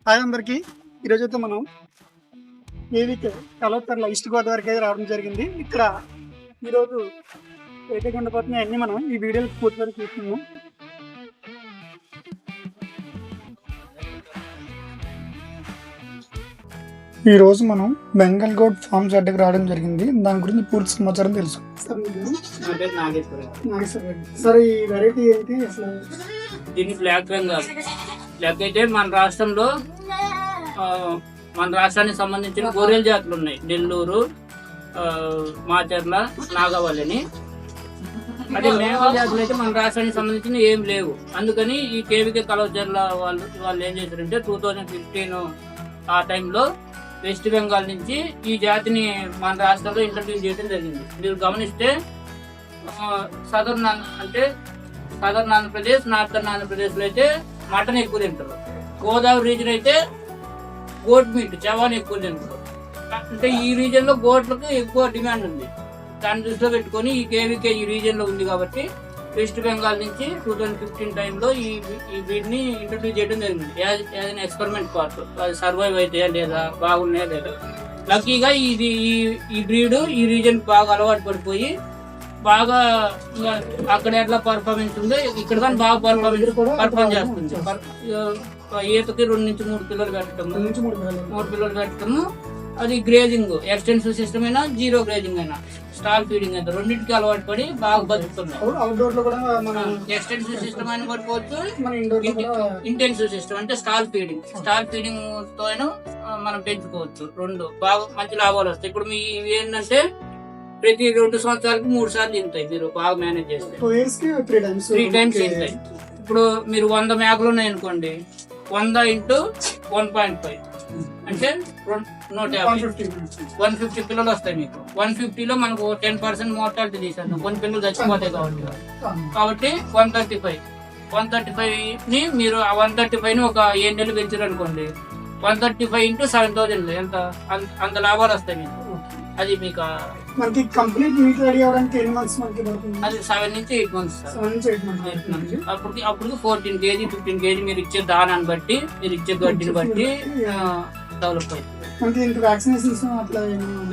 Hi అందరికి. ఈరోజు అయితే మనం ఏవికే కలవతర్ల ఈస్ట్ గోదావరికి అయితే రావడం జరిగింది. ఇక్కడ ఈరోజు ఏదైతే ఉండబోతున్నాయి అన్నీ మనం ఈ వీడియోలో పూర్తి వరకు చూస్తున్నాం. ఈ రోజు మనం బెంగాల్ గోడ్ ఫార్మ్స్ అడ్డకి రావడం జరిగింది. దాని గురించి పూర్తి సమాచారం తెలుసు. సార్ ఈ వెరైటీ ఏంటి అసలు? దీన్ని బ్లాక్ బెంగాల్. బ్లాక్ అయితే మన రాష్ట్రంలో మన రాష్ట్రానికి సంబంధించిన గొర్రెల జాతులు ఉన్నాయి. నెల్లూరు, మాచర్ల, నాగవల్లి అని. అదే మేకల జాతులు అయితే మన రాష్ట్రానికి సంబంధించిన ఏం లేవు. అందుకని ఈ కేవికే కలవచర్ల వాళ్ళు ఏం చేశారంటే 2015 ఆ టైంలో వెస్ట్ బెంగాల్ నుంచి ఈ జాతిని మన రాష్ట్రంలో ఇంట్రడ్యూస్ చేయడం జరిగింది. మీరు గమనిస్తే సదర్న్ ఆంధ్రప్రదేశ్, నార్థన్ ఆంధ్రప్రదేశ్లో అయితే మటన్ ఎక్కువ తింటారు. గోదావరి రీజన్ అయితే గోట్ మీట్, చవాన్ ఎక్కువ తింటారు. అంటే ఈ రీజన్ లో గోట్లకు ఎక్కువ డిమాండ్ ఉంది. దాన్ని దృష్టిలో పెట్టుకొని ఈ కేవీకే ఈ రీజన్ లో ఉంది కాబట్టి వెస్ట్ బెంగాల్ నుంచి 2015 టైంలో ఈ వీటిని ఇంట్రడ్యూస్ చేయడం జరిగింది. As an experiment part. అది సర్వైవ్ అయితే లేదా బాగున్నాయా లేదా. లక్కీగా ఇది ఈ బ్రీడ్ ఈ రీజన్ బాగా అలవాటు పడిపోయి బాగా అక్కడ ఎట్లా పర్ఫార్మెన్స్ ఉందో ఇక్కడ కానీ బాగా పర్ఫార్మ్ చేస్తుంది. ఈతకి 2 నుంచి 3 పిల్లలు పెట్టడము, 3 పిల్లలు పెట్టడము. అది గ్రేజింగ్, ఎక్స్టెన్సివ్ సిస్టమ్ అయినా జీరో గ్రేజింగ్ అయినా స్టాల్ ఫీడింగ్ అయితే రెండింటికి అలవాటు పడి బాగా బతుకుతున్నాయి. ఎక్స్టెన్సివ్ సిస్టమ్ అయినా పడిపోవచ్చు, ఇంటెన్సివ్ సిస్టమ్ అంటే స్టాల్ ఫీడింగ్ తో అయినా మనం పెంచుకోవచ్చు. 2 బాగా మంచి లాభాలు వస్తాయి. ఇప్పుడు మీ ఏంటంటే ప్రతి 2 సంవత్సరాలకి 3 సార్లు తింటాయి. మీరు బాగా మేనేజ్ చేస్తే 3 టైమ్స్ తింటాయి. ఇప్పుడు మీరు 100 మేకలు ఉన్నాయి అనుకోండి, 100 × 1.5 అంటే 150 పిల్లలు వస్తాయి మీకు. 150లో మనకు 10% మోర్టాలిటీ తీసాను, కొన్ని పిల్లలు చచ్చిపోతాయి కాబట్టి 135 ని మీరు ఆ 135 ని ఒక 7 నెలలు పెంచారు అనుకోండి, 135 × 7,000 ఎంత అంత లాభాలు వస్తాయి మీకు. అది మీకు మనకి కంప్లీట్ మీట్ రెడీ అవడానికి ఎన్ని మంత్స్ మనకి పడుతుంది? అది 7 నుంచి 8 మంత్స్. అప్పుడు 14 kg 15 kg మీరు ఇచ్చే దానాన్ని బట్టి, మీరు ఇచ్చే గడ్డిని బట్టి డెవలప్ అవుతుంది.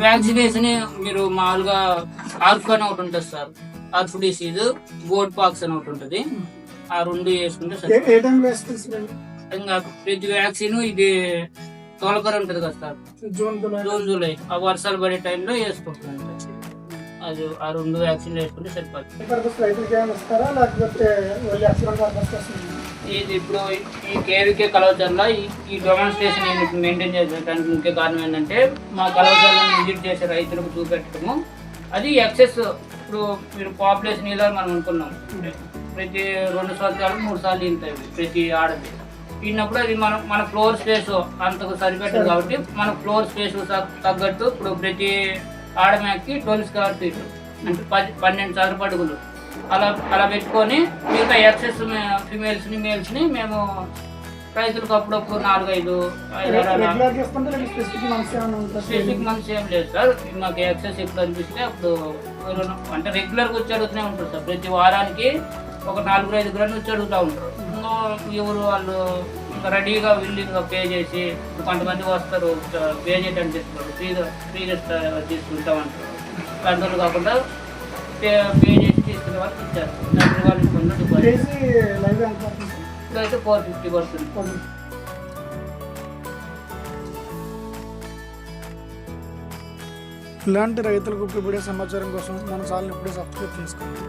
వ్యాక్సినేషన్ మీరు మామూలుగా ఆర్ఫ్ అని ఒకటి ఉంటుంది sir. Orf disease, goat pox అని ఒకటి ఉంటుంది. ఆ 2 వేసుకుంటే సార్. ఇంకా ప్రతి వ్యాక్సిన్ ఇది తోలకర ఉంటది కదా సార్, జూన్ జూలై ఆ వర్షాలు పడే టైంలో వేసుకుంటున్నాం. అది ఆ 2 వ్యాక్సిన్ వేసుకుంటే సరిపోతుంది. ఇది ఇప్పుడు ఈ కేవీకే కలవచర్ల ఈ డెమాన్స్ట్రేషన్ యూనిట్ మెయింటైన్ చేసేదానికి ముఖ్య కారణం ఏంటంటే మా కలవచర్లను విజిట్ చేసే రైతులకు చూపెట్టడము. అది ఎక్సెస్ ఇప్పుడు మీరు పాపులేషన్ ఇలా మనం అనుకున్నాం, ప్రతి 2 సంవత్సరాలకు 3 సార్లు తింటాయి ప్రతి ఆడది. తిన్నప్పుడు అది మన ఫ్లోర్ స్పేస్ అంతకు సరిపెట్టదు కాబట్టి మన ఫ్లోర్ స్పేస్ తగ్గట్టు ఇప్పుడు ప్రతి ఆడమేకి 12 స్క్వేర్ ఫీట్ అంటే 12 చదరపు అడుగులు అలా పెట్టుకొని మిగతా ఎక్సెస్ ఫిమేల్స్ ని మేల్స్ ని మేము రైతులకు అప్పుడప్పుడు 4-5 స్పెసిఫిక్ మంత్స్ ఏం లేదు సార్. మాకు ఎక్సెస్ ఎప్పుడు అనిపిస్తే అప్పుడు అంటే రెగ్యులర్ గా వచ్చి అడుగుతూనే ఉంటారు సార్. ప్రతి వారానికి ఒక 4-5 గ్రాములు వచ్చి అడుగుతూ ఉంటారు. ఎవరు వాళ్ళు రెడీగా విల్లింగ్గా పే చేసి, కొంతమంది వస్తారు పే చేయడానికి చెప్తారు, ఫ్రీగా తీసుకుంటామంటారు. కంట్రోల్ కాకుండా పే చేసి తీసుకునే వాళ్ళకి ఇచ్చారు. వాళ్ళు ఇప్పుడైతే 450 పడుతుంది. ఇలాంటి రైతులకు ఉపయోగపడే సమాచారం కోసం మన ఛానల్ ఇప్పుడే సబ్స్క్రైబ్ చేసుకోండి.